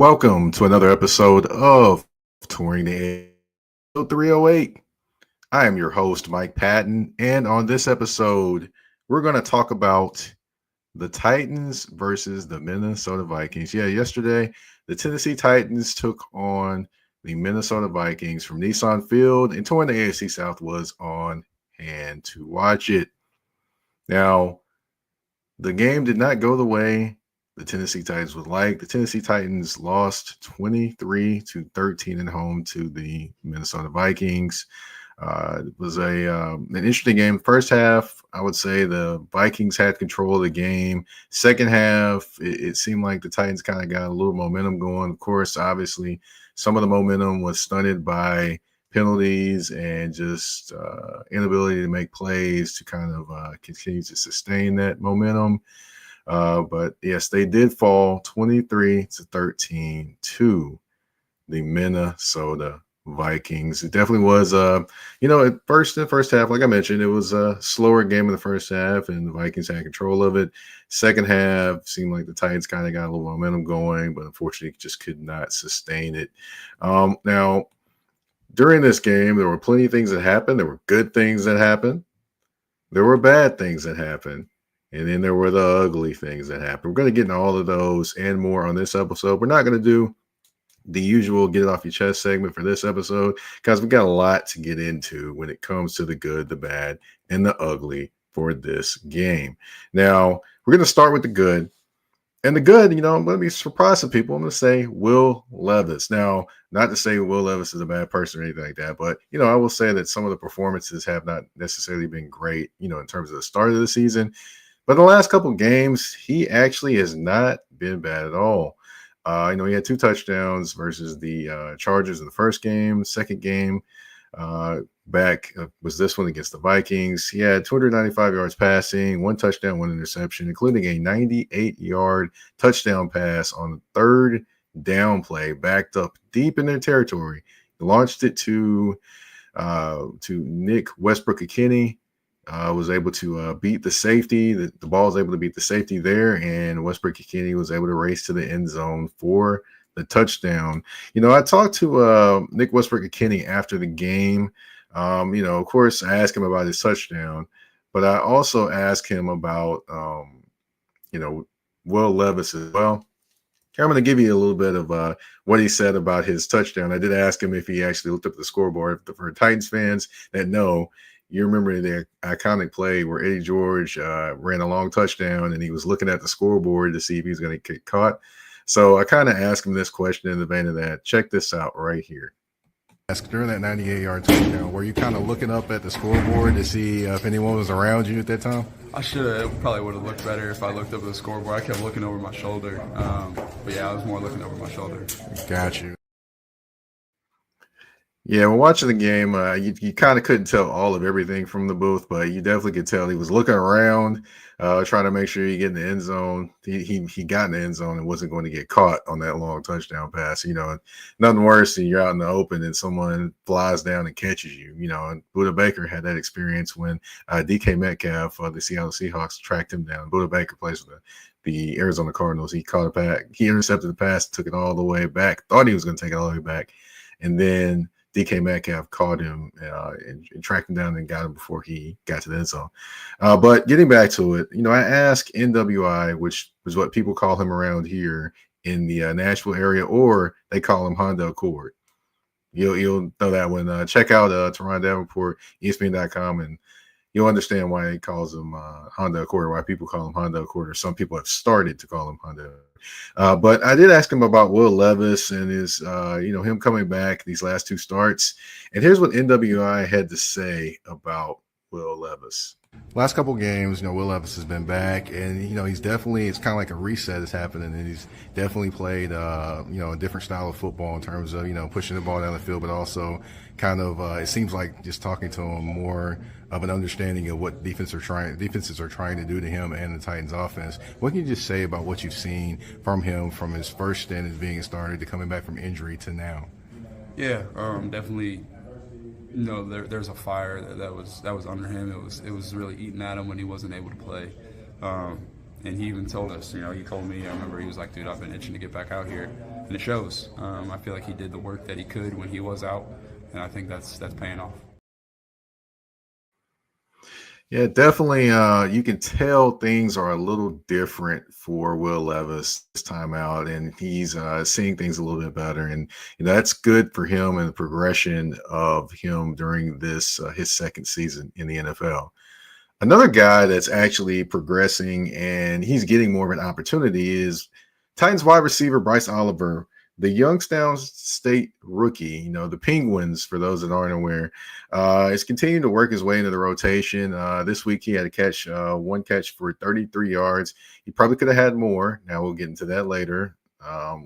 Welcome to another episode of Touring the Episode 308. I am your host, Mike Patton, and on this episode, we're going to talk about the Titans versus the Minnesota Vikings. Yeah, yesterday, the Tennessee Titans took on the Minnesota Vikings from Nissan Field, and touring the AFC South was on hand to watch it. Now, the game did not go the way the Tennessee Titans would like. The Tennessee Titans lost 23-13 at home to the Minnesota Vikings. It was an interesting game. First half, I would say the Vikings had control of the game. Second half, it seemed like the Titans kind of got a little momentum going. Of course, obviously, some of the momentum was stunted by penalties and just inability to make plays to kind of continue to sustain that momentum. But yes, they did fall 23-13 to the Minnesota Vikings. It definitely was, in the first half, like I mentioned, it was a slower game in the first half, and the Vikings had control of it. Second half seemed like the Titans kind of got a little momentum going, but unfortunately just could not sustain it. Now, during this game, there were plenty of things that happened. There were good things that happened. There were bad things that happened. And then there were the ugly things that happened. We're going to get into all of those and more on this episode. We're not going to do the usual get it off your chest segment for this episode because we got a lot to get into when it comes to the good, the bad, and the ugly for this game. Now, we're going to start with the good. And the good, I'm going to be surprised some people. I'm going to say Will Levis. Now, not to say Will Levis is a bad person or anything like that, but, I will say that some of the performances have not necessarily been great, in terms of the start of the season. But the last couple of games, he actually has not been bad at all. He had 2 touchdowns versus the Chargers in the first game. Second game back was this one against the Vikings. He had 295 yards passing, 1 touchdown, 1 interception, including a 98-yard touchdown pass on the third down play, backed up deep in their territory. He launched it to Nick Westbrook-Ikhine. Was able to beat the safety. The ball was able to beat the safety there, and Westbrook-Ikhine was able to race to the end zone for the touchdown. I talked to Nick Westbrook-Ikhine after the game. Of course, I asked him about his touchdown, but I also asked him about, Will Levis as well. I'm going to give you a little bit of what he said about his touchdown. I did ask him if he actually looked up the scoreboard. For Titans fans that know, you remember the iconic play where Eddie George ran a long touchdown and he was looking at the scoreboard to see if he was going to get caught. So I kind of asked him this question in the vein of that. Check this out right here. During that 98-yard touchdown, were you kind of looking up at the scoreboard to see if anyone was around you at that time? I should have. It probably would have looked better if I looked up at the scoreboard. I kept looking over my shoulder. But yeah, I was more looking over my shoulder. Got you. Yeah, when watching the game, you kind of couldn't tell all of everything from the booth, but you definitely could tell he was looking around, trying to make sure he get in the end zone. He got in the end zone and wasn't going to get caught on that long touchdown pass. Nothing worse than you're out in the open and someone flies down and catches you. And Budda Baker had that experience when DK Metcalf, the Seattle Seahawks, tracked him down. Budda Baker plays for the Arizona Cardinals. He caught it back. He intercepted the pass, took it all the way back, thought he was going to take it all the way back, and then DK Metcalf caught him and tracked him down and got him before he got to the end zone. But getting back to it, I asked NWI, which is what people call him around here in the Nashville area, or they call him Honda Accord. You'll know that one. Check out Teron Davenport, ESPN.com, and you'll understand why he calls him Honda Accord, why people call him Honda Accord, or some people have started to call him Honda. But I did ask him about Will Levis and his, him coming back these last 2 starts. And here's what NWI had to say about Will Levis. Last couple games, Will Levis has been back, and it's kind of like a reset is happening, and he's definitely played, a different style of football in terms of pushing the ball down the field, but also kind of it seems like just talking to him more of an understanding of what defenses are trying to do to him and the Titans offense. What can you just say about what you've seen from him from his first stint as being a starter to coming back from injury to now? Yeah, definitely. There's a fire that was under him. It was really eating at him when he wasn't able to play. And he even told us, he told me, I remember he was like, dude, I've been itching to get back out here. And it shows. I feel like he did the work that he could when he was out. And I think that's paying off. Yeah, definitely. You can tell things are a little different for Will Levis this time out, and he's seeing things a little bit better. And that's good for him and the progression of him during this his second season in the NFL. Another guy that's actually progressing and he's getting more of an opportunity is Titans wide receiver Bryce Oliver, the Youngstown State rookie. The Penguins, for those that aren't aware, is continuing to work his way into the rotation. This week he had a catch, one catch for 33 yards. He probably could have had more. Now we'll get into that later,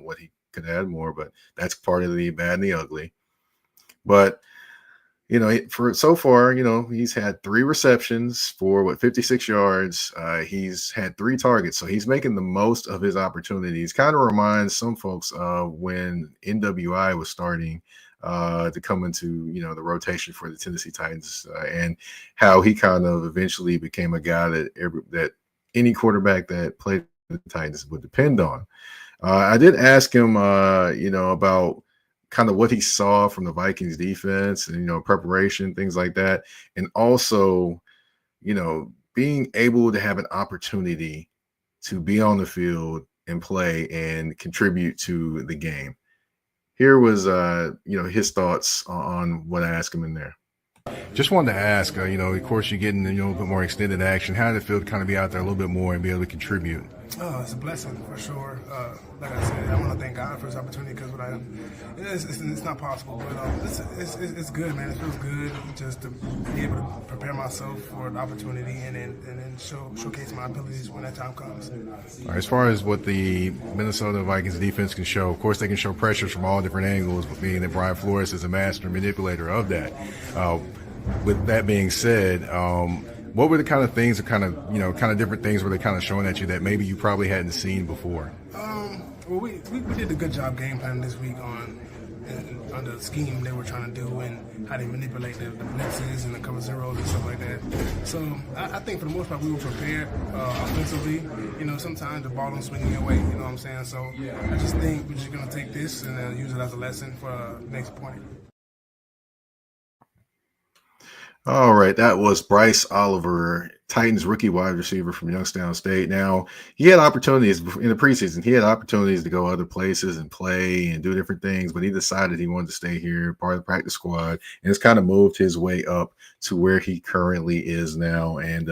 what he could have had more, but that's part of the bad and the ugly. But for so far, he's had 3 receptions for 56 yards. He's had 3 targets, so he's making the most of his opportunities. Kind of reminds some folks of when NWI was starting to come into the rotation for the Tennessee Titans, and how he kind of eventually became a guy that any quarterback that played the Titans would depend on. I did ask him, about kind of what he saw from the Vikings defense and, preparation, things like that. And also, being able to have an opportunity to be on the field and play and contribute to the game. Here was, his thoughts on what I asked him in there. Just wanted to ask, of course, you're getting a little bit more extended action. How did it feel to kind of be out there a little bit more and be able to contribute? Oh, it's a blessing for sure. Like I said, I want to thank God for this opportunity because it's not possible, but it's good, man. It feels good just to be able to prepare myself for the opportunity and then showcase my abilities when that time comes. All right, as far as what the Minnesota Vikings defense can show, of course, they can show pressures from all different angles, being that Brian Flores is a master manipulator of that. With that being said, what were the kind of things, kind of different things were they kind of showing at you that maybe you probably hadn't seen before? Well, we did a good job game planning this week on the scheme they were trying to do and how they manipulate the blitzes and the cover zeros and stuff like that. So I think for the most part we were prepared offensively. Sometimes the ball don't swing your way. You know what I'm saying? So I just think we're just gonna take this and use it as a lesson for next point. All right, that was Bryce Oliver, Titans rookie wide receiver from Youngstown State. Now, he had opportunities in the preseason. He had opportunities to go other places and play and do different things, but he decided he wanted to stay here, part of the practice squad, and it's kind of moved his way up to where he currently is now. And,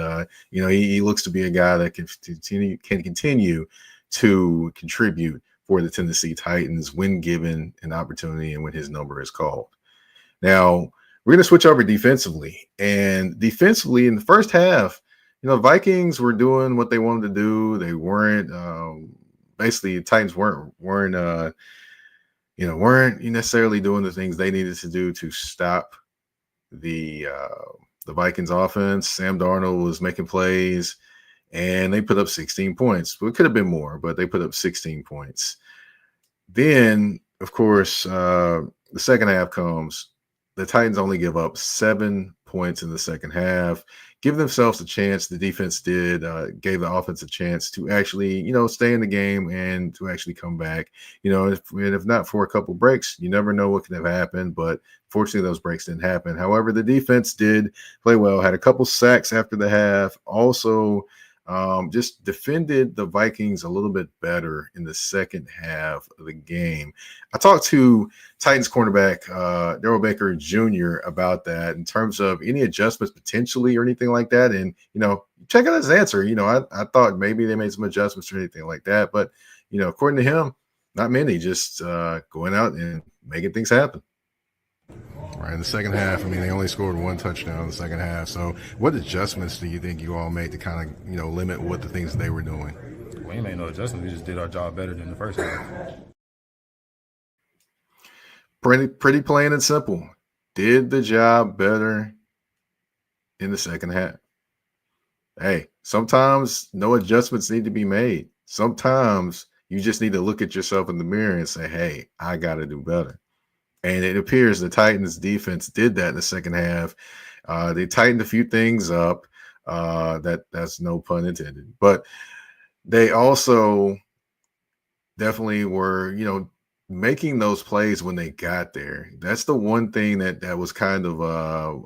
he looks to be a guy that can continue to contribute for the Tennessee Titans when given an opportunity and when his number is called. Now, we're going to switch over defensively. And defensively, in the first half, Vikings were doing what they wanted to do. They weren't basically the Titans weren't necessarily doing the things they needed to do to stop the Vikings offense. Sam Darnold was making plays, and they put up 16 points. Well, it could have been more, but they put up 16 points. Then, of course, the second half comes. The Titans only give up 7 points in the second half, give themselves a chance. The defense gave the offense a chance to actually, stay in the game and to actually come back. If not for a couple breaks, you never know what could have happened. But fortunately, those breaks didn't happen. However, the defense did play well, had a couple sacks after the half. Also, just defended the Vikings a little bit better in the second half of the game. I talked to Titans cornerback Darrell Baker Jr. about that in terms of any adjustments potentially or anything like that. And, check out his answer. I thought maybe they made some adjustments or anything like that. But, according to him, not many, just going out and making things happen. Right, in the second half, they only scored 1 touchdown in the second half. So what adjustments do you think you all made to kind of, limit what the things they were doing? We ain't made no adjustments. We just did our job better than the first half. Pretty plain and simple. Did the job better in the second half. Hey, sometimes no adjustments need to be made. Sometimes you just need to look at yourself in the mirror and say, hey, I got to do better. And it appears the Titans defense did that in the second half. They tightened a few things up. That's no pun intended. But they also definitely were, making those plays when they got there. That's the one thing that was kind of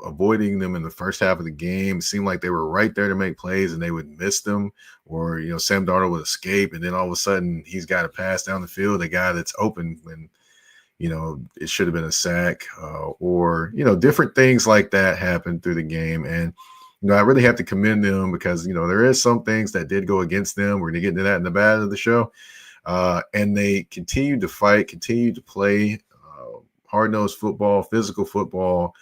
avoiding them in the first half of the game. It seemed like they were right there to make plays and they would miss them, or Sam Darnold would escape, and then all of a sudden he's got to pass down the field, a guy that's open when it should have been a sack, or different things like that happened through the game. And I really have to commend them because there is some things that did go against them. We're going to get into that in the bad of the show. And they continued to fight, continued to play hard-nosed football, physical football,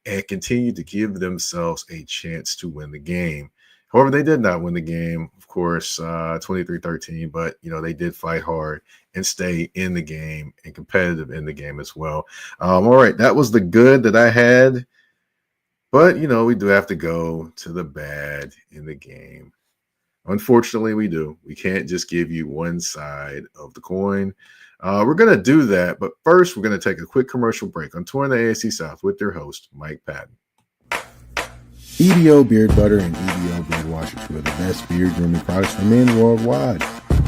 and continued to give themselves a chance to win the game. However, they did not win the game, of course, 23-13, but, they did fight hard and stay in the game and competitive in the game as well. All right, that was the good that I had, but, we do have to go to the bad in the game. Unfortunately, we do. We can't just give you one side of the coin. We're going to do that, but first we're going to take a quick commercial break on Touring the AFC South with their host, Mike Patton. EBO Beard Butter and EBO Beard Wash are two of the best beard grooming products for men worldwide.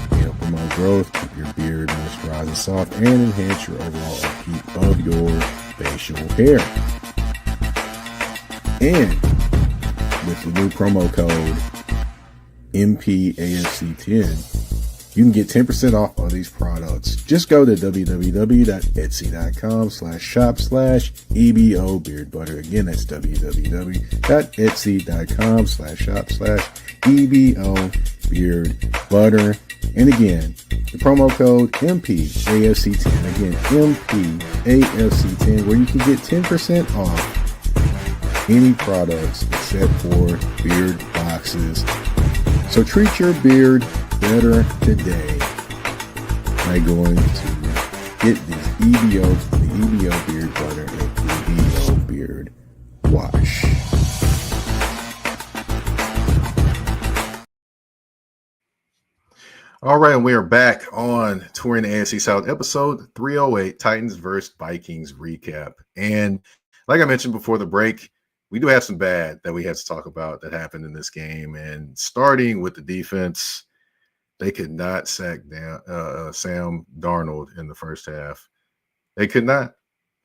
They help promote growth, keep your beard moisturized and soft, and enhance your overall upkeep of your facial hair. And with the new promo code MPAFC10, you can get 10% off of these products. Just go to www.etsy.com/shop/EBO Beard Butter. Again, that's www.etsy.com/shop/EBO Beard Butter. And again, the promo code MPAFC10. Again, MPAFC10, where you can get 10% off any products except for beard boxes. So treat your beard better today by going to get the EBO Beard Butter and EBO Beard Wash. All right, and we are back on Touring the AFC South, episode 308, Titans versus Vikings recap. And like I mentioned before the break, we do have some bad that we have to talk about that happened in this game. And starting with the defense, they could not sack down Sam Darnold in the first half. They could not.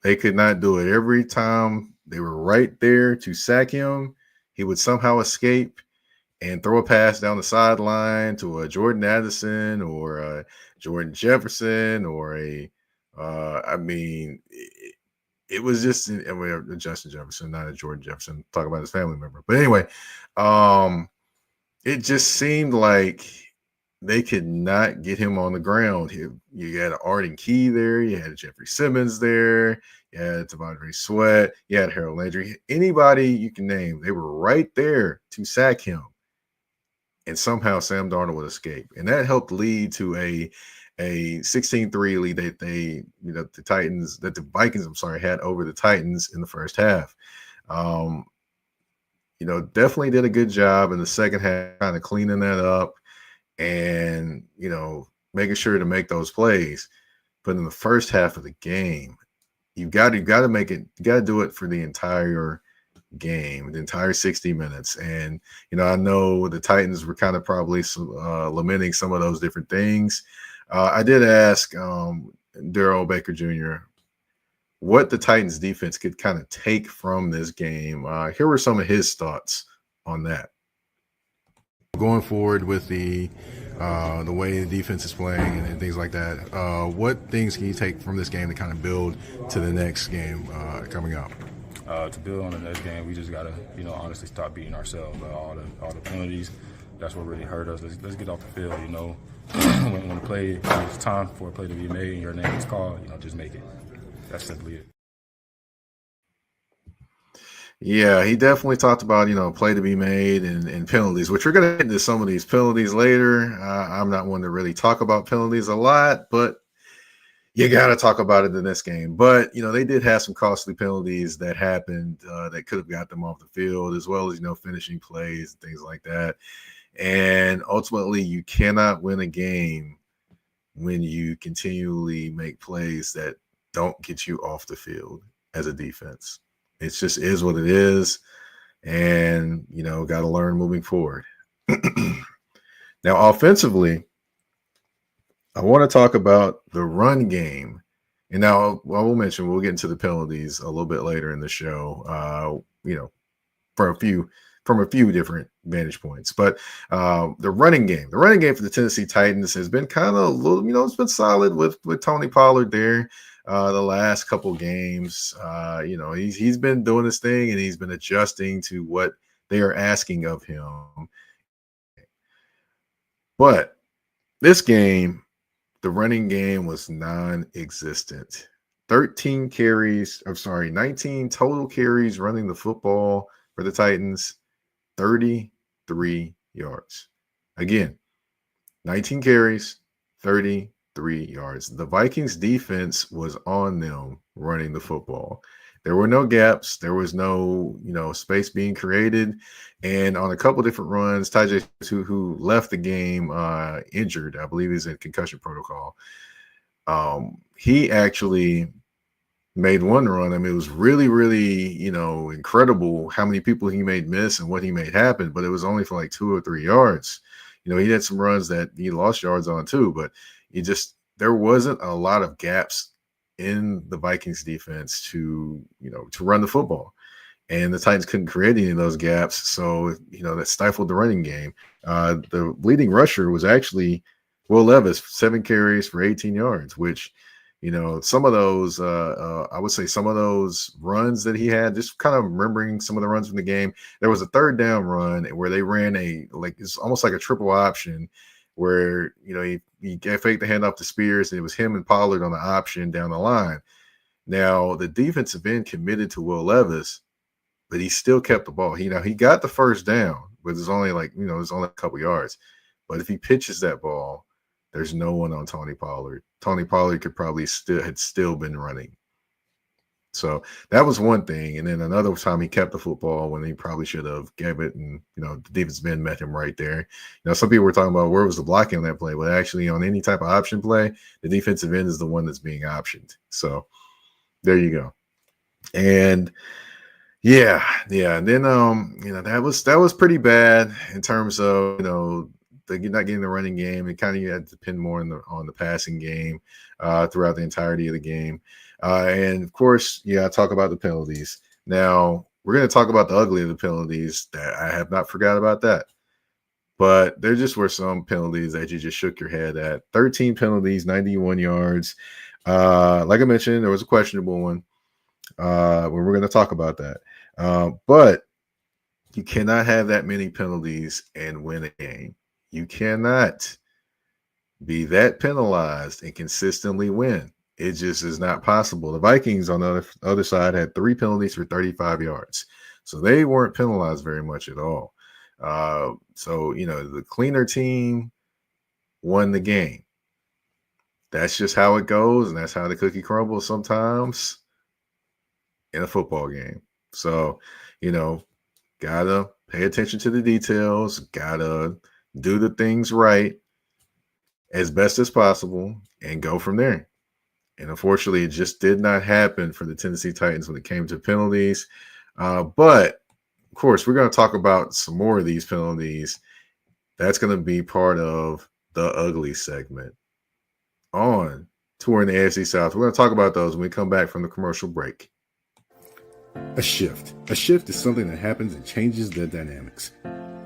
They could not do it. Every time they were right there to sack him, he would somehow escape and throw a pass down the sideline to a Jordan Addison or a Jordan Jefferson or it was just Justin Jefferson, not a Jordan Jefferson. Talk about his family member. But anyway, it just seemed like they could not get him on the ground. You had Arden Key there. You had Jeffrey Simmons there. You had Devondre Sweat. You had Harold Landry. Anybody you can name, they were right there to sack him. And somehow Sam Darnold would escape. And that helped lead to a 16-3 lead that the Vikings had over the Titans in the first half. Definitely did a good job in the second half, kind of cleaning that up and, making sure to make those plays. But in the first half of the game, you got to make it, you got to do it for the entire game, the entire 60 minutes. And, I know the Titans were kind of probably lamenting some of those different things. I did ask Darrell Baker Jr. what the Titans defense could kind of take from this game. Here were some of his thoughts on that. Going forward with the way the defense is playing and things like that, what things can you take from this game to kind of build to the next game coming up? To build on the next game, we just gotta, honestly stop beating ourselves. All the penalties, that's what really hurt us. Let's get off the field. When the play, when it's time for a play to be made and your name is called, just make it. That's simply it. Yeah, he definitely talked about, play to be made and penalties, which we're going to get into some of these penalties later. I'm not one to really talk about penalties a lot, but you got to talk about it in this game. But, they did have some costly penalties that happened that could have got them off the field, as well as, finishing plays and things like that. And ultimately, you cannot win a game when you continually make plays that don't get you off the field as a defense. It just is what it is. And, got to learn moving forward. Now, offensively, I want to talk about the run game. And now I will mention we'll get into the penalties a little bit later in the show. For from a few different vantage points. But the running game for the Tennessee Titans has been kind of a little, it's been solid with Tony Pollard there. The last couple games, he's been doing his thing and he's been adjusting to what they are asking of him. But this game, the running game was non-existent. 19 total carries running the football for the Titans, 33 yards. Again, 19 carries, 33 yards. The Vikings defense was on them running the football. There were no gaps. There was no, space being created. And on a couple different runs, Tajay, who left the game injured, I believe he's in concussion protocol. He actually made one run. I mean, it was really, really, incredible how many people he made miss and what he made happen, but it was only for like 2 or 3 yards. He had some runs that he lost yards on too, but there wasn't a lot of gaps in the Vikings defense to run the football. And the Titans couldn't create any of those gaps. So, that stifled the running game. The leading rusher was actually Will Levis, 7 carries for 18 yards, which, some of those, I would say some of those runs that he had, just kind of remembering some of the runs from the game. There was a 3rd down run where they ran it's almost like a triple option where, he faked the handoff to Spears and it was him and Pollard on the option down the line. Now, the defensive end committed to Will Levis, but he still kept the ball. He got the 1st down, but it's only it's only a couple yards. But if he pitches that ball, there's no one on Tony Pollard. Tony Pollard could probably still been running. So that was one thing. And then another time he kept the football when he probably should have gave it. And, the defensive end met him right there. Some people were talking about where was the blocking on that play, but actually on any type of option play, the defensive end is the one that's being optioned. So there you go. And yeah. And then, that was pretty bad in terms of, you're not getting the running game. And kind of you had to depend more on the passing game throughout the entirety of the game. And of course, talk about the penalties. Now we're going to talk about the ugly of the penalties. That I have not forgot about that. But there just were some penalties that you just shook your head at. 13 penalties, 91 yards. Like I mentioned, there was a questionable one. We're going to talk about that. But you cannot have that many penalties and win a game. You cannot be that penalized and consistently win. It just is not possible. The Vikings on the other side had 3 penalties for 35 yards. So they weren't penalized very much at all. The cleaner team won the game. That's just how it goes, and that's how the cookie crumbles sometimes in a football game. So, gotta pay attention to the details, gotta do the things right as best as possible and go from there. And unfortunately, it just did not happen for the Tennessee Titans when it came to penalties. But, of course, we're going to talk about some more of these penalties. That's going to be part of the ugly segment on Touring the AFC South. We're going to talk about those when we come back from the commercial break. A shift. A shift is something that happens and changes the dynamics.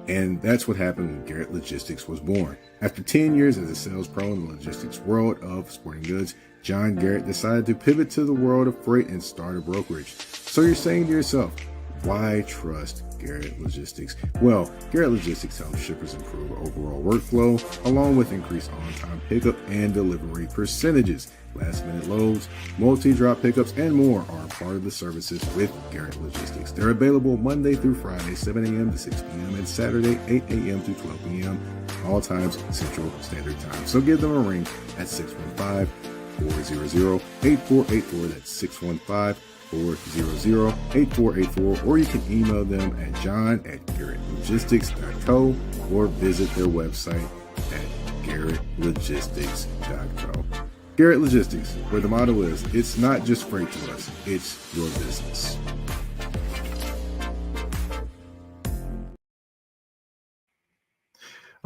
And that's what happened when Garrett Logistics was born. After 10 years as a sales pro in the logistics world of sporting goods, John Garrett decided to pivot to the world of freight and start a brokerage. So you're saying to yourself, why trust Garrett Logistics? Well, Garrett Logistics helps shippers improve overall workflow, along with increased on-time pickup and delivery percentages. Last-minute loads, multi-drop pickups, and more are part of the services with Garrett Logistics. They're available Monday through Friday, 7 a.m. to 6 p.m., and Saturday, 8 a.m. to 12 p.m., all times Central Standard Time. So give them a ring at 615-400-8484. That's 615-400-8484, or you can email them at john@garrettlogistics.co or visit their website at garrettlogistics.co. Garrett Logistics, where the motto is, it's not just freight to us, it's your business.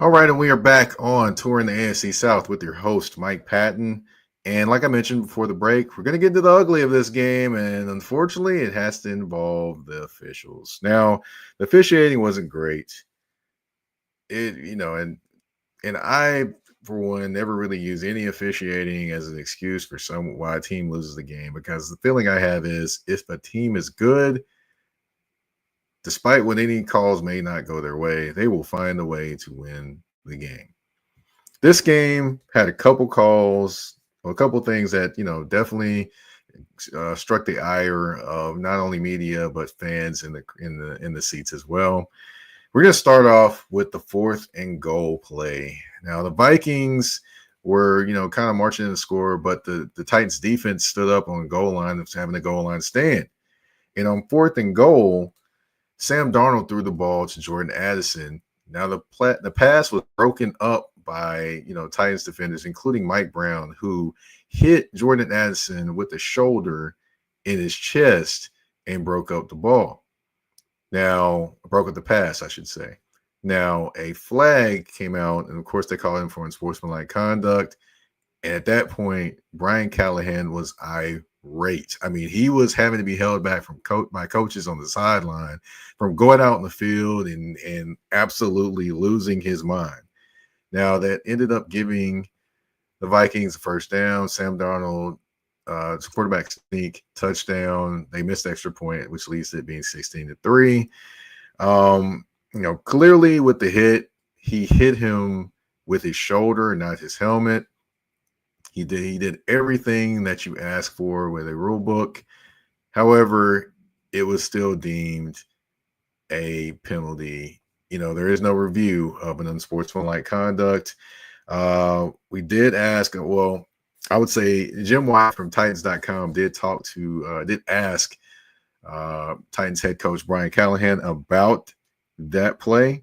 All right, and we are back on Touring the AFC South with your host, Mike Patton. And like I mentioned before the break, we're going to get to the ugly of this game, and unfortunately, it has to involve the officials. Now, the officiating wasn't great. And I, for one, never really use any officiating as an excuse for why a team loses the game, because the feeling I have is if a team is good, despite what any calls may not go their way, they will find a way to win the game. This game had a couple calls, a couple things that definitely struck the ire of not only media but fans in the seats as well. We're going to start off with the 4th and goal play. Now the Vikings were kind of marching in the score, but the Titans defense stood up on the goal line, having a goal line stand. And on 4th and goal, Sam Darnold threw the ball to Jordan Addison. Now the pass was broken up by Titans defenders, including Mike Brown, who hit Jordan Addison with the shoulder in his chest and broke up the ball. Now, broke up the pass, I should say. Now, a flag came out, and of course, they called him for unsportsmanlike conduct. And at that point, Brian Callahan was irate. I mean, he was having to be held back by coaches on the sideline from going out in the field and absolutely losing his mind. Now, that ended up giving the Vikings a first down. Sam Darnold, quarterback sneak, touchdown. They missed the extra point, which leads to it being 16-3. Clearly with the hit, he hit him with his shoulder, not his helmet. He did everything that you ask for with a rule book. However, it was still deemed a penalty. There is no review of an unsportsmanlike conduct. We did ask, I would say Jim White from Titans.com did ask Titans head coach Brian Callahan about that play.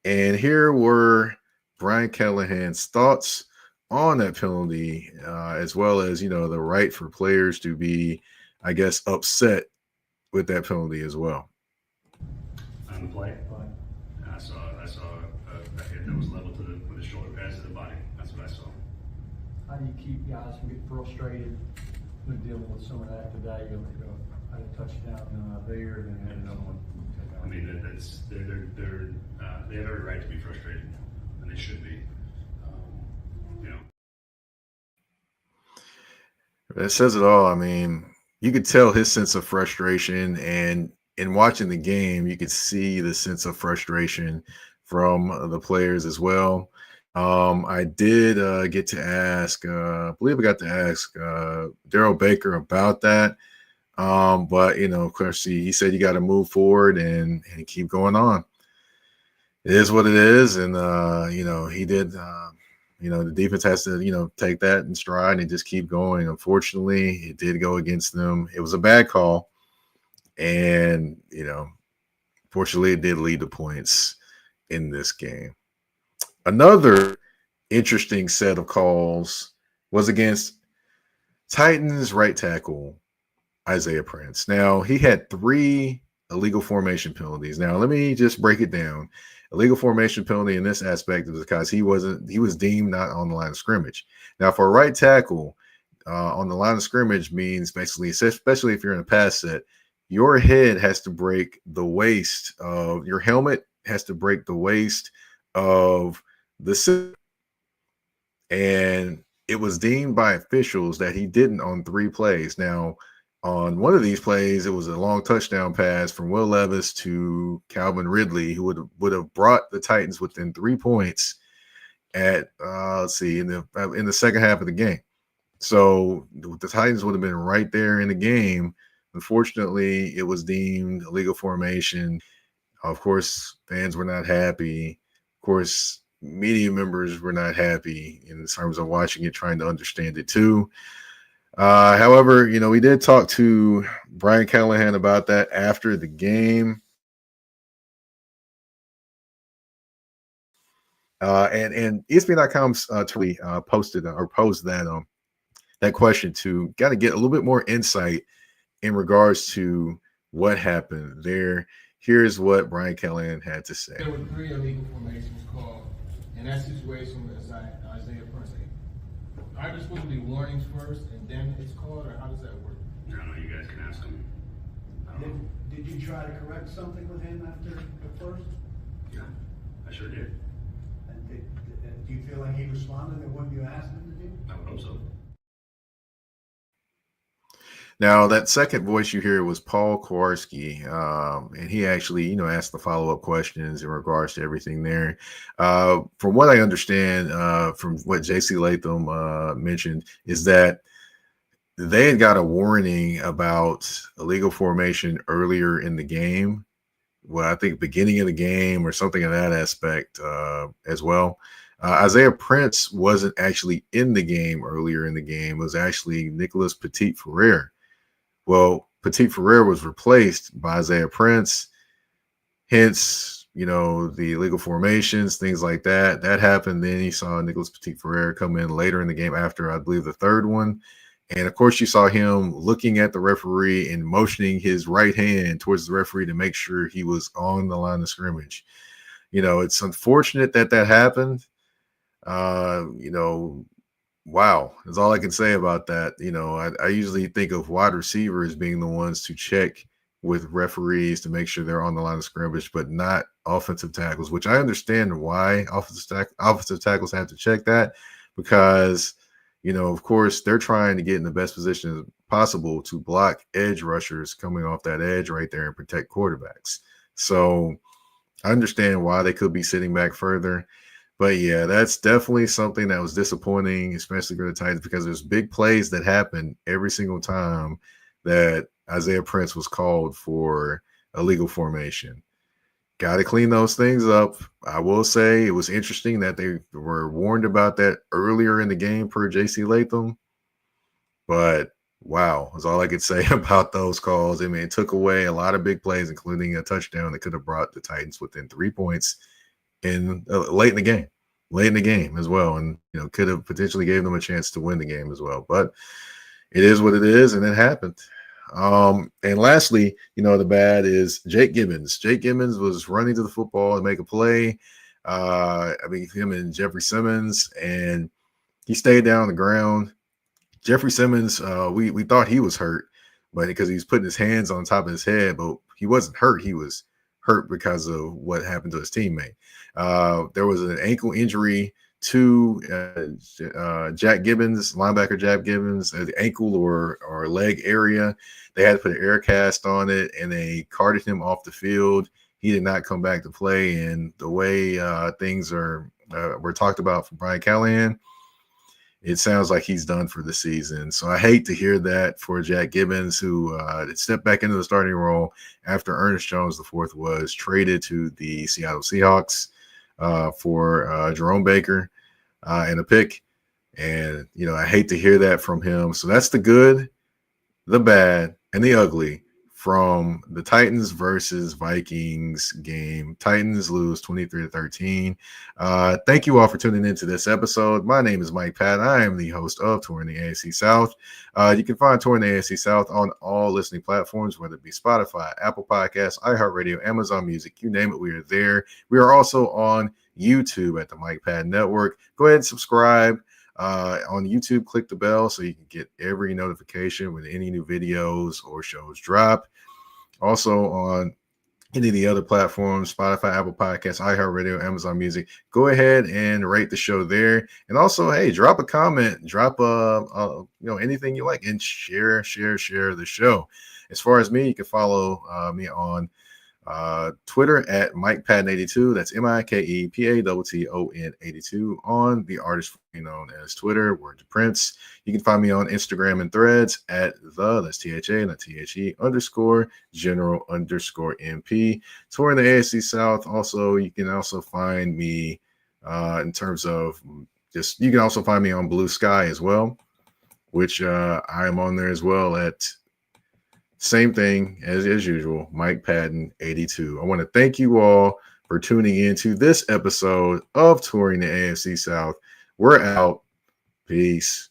And here were Brian Callahan's thoughts on that penalty, as well as, the right for players to be, I guess, upset with that penalty as well. On the play, I saw a hit that was level with the shoulder pass to the body. That's what I saw. How do you keep guys from getting frustrated when dealing with some of that today? You had a touchdown there, and then had another one. I mean, they have every right to be frustrated, and they should be. That says it all. I mean, you could tell his sense of frustration, and in watching the game, you could see the sense of frustration from the players as well. I did get to ask, I believe I got to ask Daryl Baker about that. But, of course, he said you got to move forward and keep going on. It is what it is. And, he did, the defense has to, take that in stride and just keep going. Unfortunately, it did go against them. It was a bad call. And, fortunately, it did lead to points in this game. Another interesting set of calls was against Titans right tackle Isaiah Prince. Now, he had 3 illegal formation penalties. Now, let me just break it down. Illegal formation penalty in this aspect is because he was deemed not on the line of scrimmage. Now, for a right tackle, on the line of scrimmage means basically, especially if you're in a pass set, your head has to break the waist of your helmet, has to break the waist of the center. And it was deemed by officials that he didn't on 3 plays. Now, on one of these plays, it was a long touchdown pass from Will Levis to Calvin Ridley, who would have brought the Titans within 3 points at in the second half of the game. So the Titans would have been right there in the game. Unfortunately, it was deemed illegal formation. Of course, fans were not happy. Of course, media members were not happy in terms of watching it, trying to understand it too. However, we did talk to Brian Callahan about that after the game. And ESPN.com's posed that question to kind of get a little bit more insight in regards to what happened there. Here's what Brian Callahan had to say. There were 3 illegal formations called. in that situation with Isaiah Prince, aren't there supposed to be warnings first and then it's called, or how does that work? I don't know, you guys can ask him. Did you try to correct something with him after the first? Yeah, I sure did. And do you feel like he responded to what you asked him to do? I would hope so. Now, that second voice you hear was Paul Kowarski, and he actually, asked the follow-up questions in regards to everything there. From what I understand, from what J.C. Latham mentioned, is that they had got a warning about illegal formation earlier in the game. Well, I think beginning of the game or something of that aspect as well. Isaiah Prince wasn't actually in the game earlier in the game. It was actually Nicholas Petit-Frere. Well, Petit-Frere was replaced by Isaiah Prince. Hence, the illegal formations, things like that. That happened. Then you saw Nicholas Petit-Frere come in later in the game after, I believe, the third one. And, of course, you saw him looking at the referee and motioning his right hand towards the referee to make sure he was on the line of scrimmage. It's unfortunate that happened. Wow, that's all I can say about that. I usually think of wide receivers being the ones to check with referees to make sure they're on the line of scrimmage, but not offensive tackles, which I understand why offensive tackles have to check that because, of course, they're trying to get in the best position as possible to block edge rushers coming off that edge right there and protect quarterbacks. So I understand why they could be sitting back further. But, yeah, that's definitely something that was disappointing, especially for the Titans, because there's big plays that happen every single time that Isaiah Prince was called for illegal formation. Got to clean those things up. I will say it was interesting that they were warned about that earlier in the game per J.C. Latham. But, wow, that's all I could say about those calls. I mean, it took away a lot of big plays, including a touchdown that could have brought the Titans within 3 points late in the game as well, and could have potentially gave them a chance to win the game as well. But it is what it is, and it happened. And lastly, the bad is Jake Gibbens. Jake Gibbens was running to the football and make a play. Him and Jeffrey Simmons, and he stayed down on the ground. Jeffrey Simmons, we thought he was hurt, but because he was putting his hands on top of his head, but he wasn't hurt. He was hurt because of what happened to his teammate. There was an ankle injury to Jack Gibbens, linebacker Jack Gibbens, the ankle or leg area. They had to put an air cast on it, and they carted him off the field. He did not come back to play, and the way things were talked about from Brian Callahan, it sounds like he's done for the season. So I hate to hear that for Jack Gibbens, who stepped back into the starting role after Ernest Jones IV was traded to the Seattle Seahawks for Jerome Baker and a pick. And, I hate to hear that from him. So that's the good, the bad, and the ugly from the Titans versus Vikings game. Titans lose 23-13. Thank you all for tuning into this episode. My name is Mike Patton. I am the host of Touring the AFC South. You can find Touring the AFC South on all listening platforms, whether it be Spotify, Apple Podcasts, iHeartRadio, Amazon Music, you name it, we are there. We are also on YouTube at the Mike Patton Network. Go ahead and subscribe. On YouTube, click the bell so you can get every notification when any new videos or shows drop. Also on any of the other platforms, Spotify, Apple Podcasts, iHeartRadio, Amazon Music, go ahead and rate the show there. And also, hey, drop a comment, drop anything you like, and share the show. As far as me, you can follow me on Twitter at MikePatton82. That's MikePatton 82 on the artist known as Twitter, Word to Prince. You can find me on Instagram and Threads at that's THA and THE _general_MP. Touring the AFC South. Also, you can also find me in terms of you can also find me on Blue Sky as well, which I am on there as well at same thing as usual, Mike Patton 82. I want to thank you all for tuning in to this episode of Touring the AFC South. We're out. Peace.